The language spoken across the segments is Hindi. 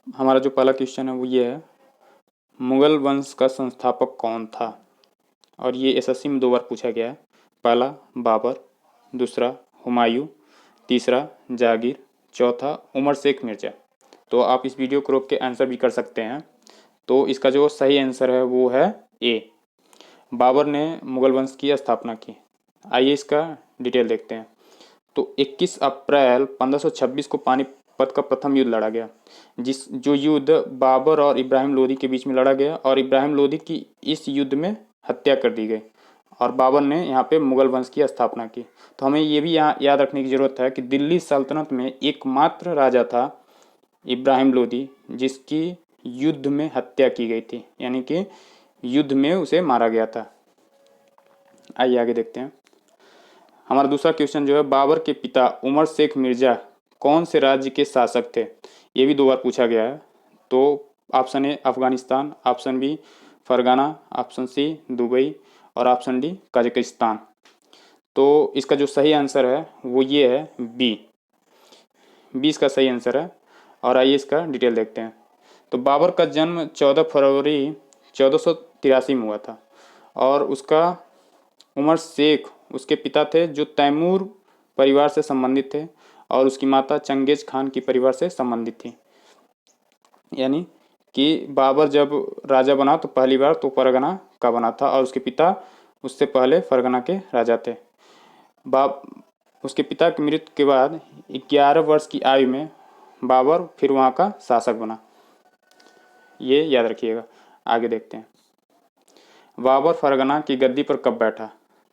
हमारा जो पहला क्वेश्चन है वो ये है, मुगल वंश का संस्थापक कौन था? और ये एसएससी में 2 बार पूछा गया है। पहला बाबर, दूसरा हुमायूं, तीसरा जहांगीर, चौथा उमर शेख मिर्जा। तो आप इस वीडियो को रोक के आंसर भी कर सकते हैं। तो इसका जो सही आंसर है वो है ए, बाबर ने मुगल वंश की स्थापना की। आइए इसका डिटेल देखते हैं। तो 21 अप्रैल 1526 को पानीपत का प्रथम युद्ध लड़ा गया, जो युद्ध बाबर और इब्राहिम लोदी के बीच में लड़ा गया और इब्राहिम लोदी की इस युद्ध में हत्या कर दी गई और बाबर ने यहाँ पे मुगल वंश की स्थापना की। तो हमें ये भी यहाँ याद रखने की जरूरत है कि दिल्ली सल्तनत में एकमात्र राजा था इब्राहिम लोदी जिसकी युद्ध में हत्या की गई थी, यानी कि युद्ध में उसे मारा गया था। आइए आगे देखते हैं। हमारा दूसरा क्वेश्चन जो है, बाबर के पिता उमर शेख मिर्जा कौन से राज्य के शासक थे? ये भी 2 बार पूछा गया है। तो option A Afghanistan, option B Fergana, option C Dubai और ऑप्शन डी कजाकिस्तान। तो इसका जो सही आंसर है वो ये है बी, 20 का सही आंसर है। और आइए इसका डिटेल देखते हैं। तो बाबर का जन्म 14 फरवरी 1483 में हुआ था और उसका उमर शेख उसके पिता थे जो तैमूर परिवार से संबंधित थे और उसकी माता चंगेज खान की परिवार से संबंधित थी। यानी कि बाबर जब राजा बना तो पहली बार तो परगना का बना था और उसके पिता उससे पहले फरगना के राजा थे। बाब उसके पिता की मृत्यु के बाद 11 वर्ष की आयु में बाबर फिर वहाँ का शासक बना। ये याद रखिएगा। आगे देखते हैं, बाबर फरगना की गद्दी पर कब बैठा?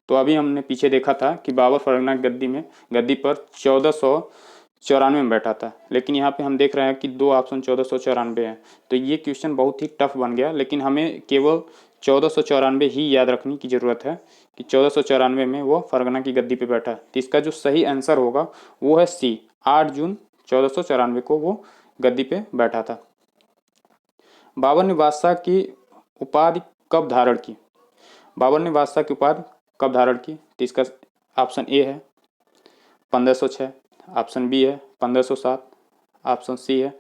तो अभी हमने पीछे देखा था कि बाबर फरगना गद्दी पर 1494 में बैठा था, लेकिन यहाँ पे हम देख रहे हैं कि 2 ऑप्शन 1494 हैं। तो ये क्वेश्चन बहुत ही टफ बन गया, लेकिन हमें केवल 1494 ही याद रखने की ज़रूरत है कि 1494 में वो फरगना की गद्दी पे बैठा। तो इसका जो सही आंसर होगा वो है सी, 8 जून 1494 को वो गद्दी पे बैठा था। बाबर ने बादशाह की उपाधि कब धारण की? बाबर ने बादशाह की उपाधि कब धारण की? तो इसका ऑप्शन ए है 1506, ऑप्शन बी है 1507, ऑप्शन सी है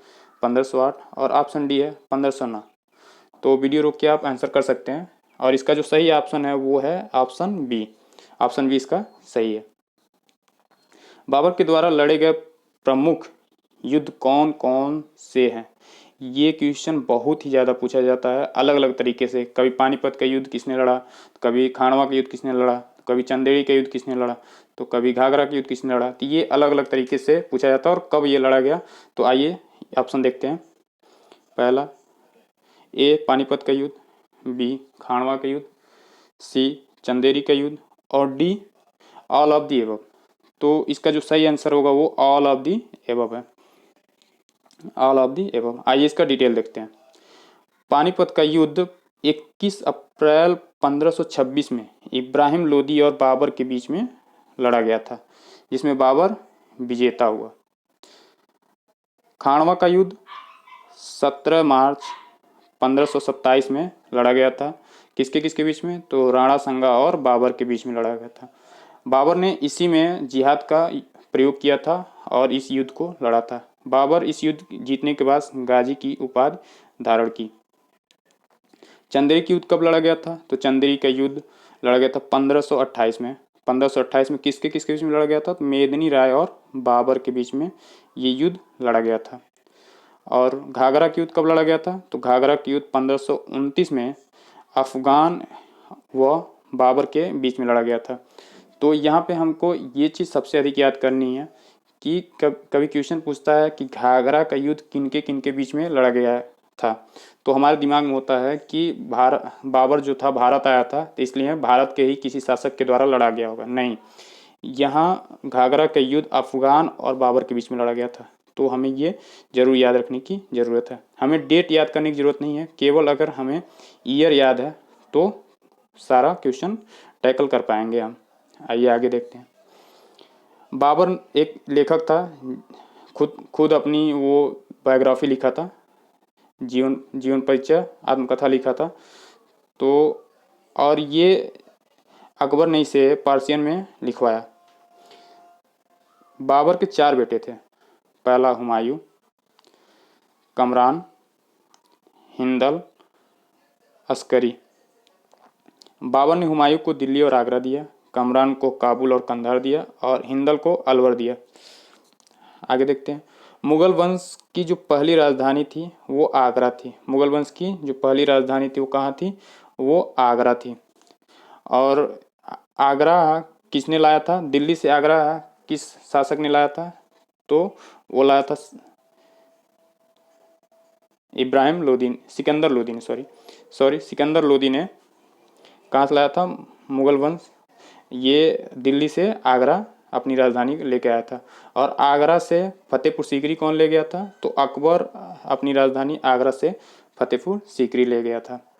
1508 और ऑप्शन डी है 1509। तो वीडियो रोक के आप आंसर कर सकते हैं और इसका जो सही ऑप्शन है वो है ऑप्शन बी, ऑप्शन बी इसका सही है। बाबर के द्वारा लड़े गए प्रमुख युद्ध कौन कौन से हैं? ये क्वेश्चन बहुत ही ज़्यादा पूछा जाता है अलग अलग तरीके से। कभी पानीपत का युद्ध किसने लड़ा, कभी खानवा का युद्ध किसने लड़ा, कभी चंदेरी का युद्ध किसने लड़ा, तो कभी घाघरा का युद्ध किसने लड़ा। तो ये अलग अलग तरीके से पूछा जाता है और कब ये लड़ा गया। तो आइए ऑप्शन देखते हैं। पहला ए पानीपत का युद्ध, बी खानवा का युद्ध, सी चंदेरी का युद्ध और D all of the above. तो इसका जो सही आंसर होगा वो ऑल ऑफ दी एबव है, ऑल ऑफ दी एबव। आइए इसका डिटेल देखते हैं। पानीपत का युद्ध 21 अप्रैल 1526 में इब्राहिम लोदी और बाबर के बीच में लड़ा गया था, जिसमें बाबर विजेता हुआ। खानवा का युद्ध 17 मार्च 1527 में लड़ा गया था। किसके किसके बीच में? तो राणा संगा और बाबर के बीच में लड़ा गया था। बाबर ने इसी में जिहाद का प्रयोग किया था और इस युद्ध को लड़ा था। बाबर इस युद्ध जीतने के बाद गाजी की उपाधि धारण की। चंदेरी का युद्ध कब लड़ा गया था? तो चंदेरी का युद्ध लड़ा गया था 1528 में। 1528 में किसके किसके बीच में लड़ा गया था? तो मेदिनी राय और बाबर के बीच में ये युद्ध लड़ा गया था। और घाघरा का युद्ध कब लड़ा गया था? तो घाघरा का युद्ध 1529 में अफगान व बाबर के बीच में लड़ा गया था। तो यहाँ पे हमको ये चीज़ सबसे अधिक याद करनी है कि कभी क्वेश्चन पूछता है कि घाघरा का युद्ध किनके किनके बीच में लड़ा गया था, तो हमारे दिमाग में होता है कि बाबर जो था भारत आया था, तो इसलिए भारत के ही किसी शासक के द्वारा लड़ा गया होगा। नहीं, यहाँ घाघरा का युद्ध अफगान और बाबर के बीच में लड़ा गया था। तो हमें ये जरूर याद रखने की ज़रूरत है। हमें डेट याद करने की ज़रूरत नहीं है, केवल अगर हमें ईयर याद है तो सारा क्वेश्चन टैकल कर पाएंगे हम। आइए आगे देखते हैं। बाबर एक लेखक था, खुद अपनी वो बायोग्राफी लिखा था, जीवन जीवन परिचय आत्मकथा लिखा था। तो और ये अकबर ने इसे पार्सियन में लिखवाया। बाबर के 4 बेटे थे। पहला हुमायूं, कमरान, हिंदल, अस्करी। बाबर ने हुमायूं को दिल्ली और आगरा दिया, कमरान को काबुल और कंधार दिया और हिंदल को अलवर दिया। आगे देखते हैं। मुगल वंश की जो पहली राजधानी थी वो आगरा थी। मुगल वंश की जो पहली राजधानी थी वो कहाँ थी? वो आगरा थी। और आगरा किसने लाया था? दिल्ली से आगरा किस शासक ने लाया था? तो वो लाया था इब्राहिम लोदी, सिकंदर लोदी ने, सिकंदर लोदी ने कहाँ से लाया था मुगल वंश? ये दिल्ली से आगरा अपनी राजधानी लेके आया था। और आगरा से फतेहपुर सीकरी कौन ले गया था? तो अकबर अपनी राजधानी आगरा से फतेहपुर सीकरी ले गया था।